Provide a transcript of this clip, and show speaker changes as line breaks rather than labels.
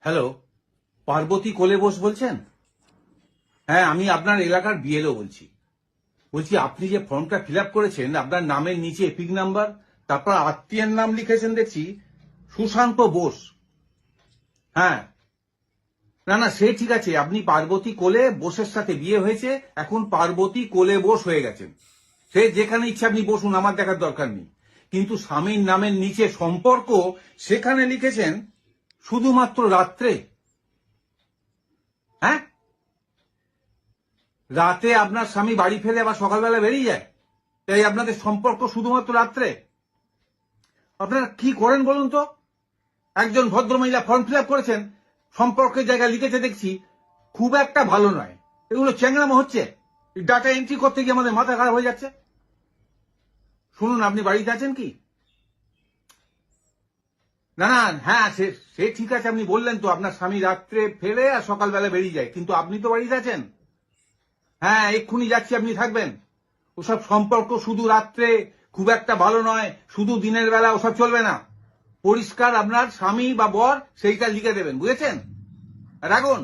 Hello, Parvati কোলে বোস বলছেন? হ্যাঁ, আমি আপনার এলাকার বিএলও বলছি আপনি যে ফর্মটা ফিল আপ করেছেন, আপনার নামের নিচে এপিক নাম্বার, তারপর আত্মীয়ের নাম লিখেছেন দেখছি সুশান্ত বোস। হ্যাঁ, না না, সে ঠিক আছে, আপনি পার্বতী কোলে বোসের সাথে বিয়ে হয়েছে, এখন পার্বতী কোলে বোস হয়ে গেছেন। সে যেখানে ইচ্ছে আপনি বসুন, আমার দেখার দরকার নেই। কিন্তু স্বামীর নামের নিচে সম্পর্ক, সেখানে লিখেছেন শুধুমাত্র রাত্রে। হ্যাঁ, রাতে আপনার স্বামী বাড়ি ফেরে আবার সকালবেলা বেরিয়ে যায়, তাই আপনাদের সম্পর্ক শুধুমাত্র রাত্রে। আপনারা কি করেন বলুন তো? একজন ভদ্রমহিলা ফর্ম ফিল আপ করেছেন, সম্পর্কের জায়গায় লিখেছে দেখছি খুব একটা ভালো নয়। এগুলো চ্যাংড়ামো হচ্ছে। ডাটা এন্ট্রি করতে গিয়ে আমাদের মাথা খারাপ হয়ে যাচ্ছে। শুনুন, আপনি বাড়িতে আছেন কি? না না, হ্যাঁ, সে ঠিক আছে, আপনি বললেন তো আপনার স্বামী রাত্রে ফেরে আর সকালবেলা বেরিয়ে যায়, কিন্তু আপনি তো বাড়িতে আছেন। হ্যাঁ, এক্ষুনি যাচ্ছি, আপনি থাকবেন। ওসব সম্পর্ক শুধু রাত্রে খুব একটা ভালো নয়, শুধু দিনের বেলা, ওসব চলবে না। পরিষ্কার আপনার স্বামী বা বর সেইটা লিখে দেবেন, বুঝেছেন? রাখুন।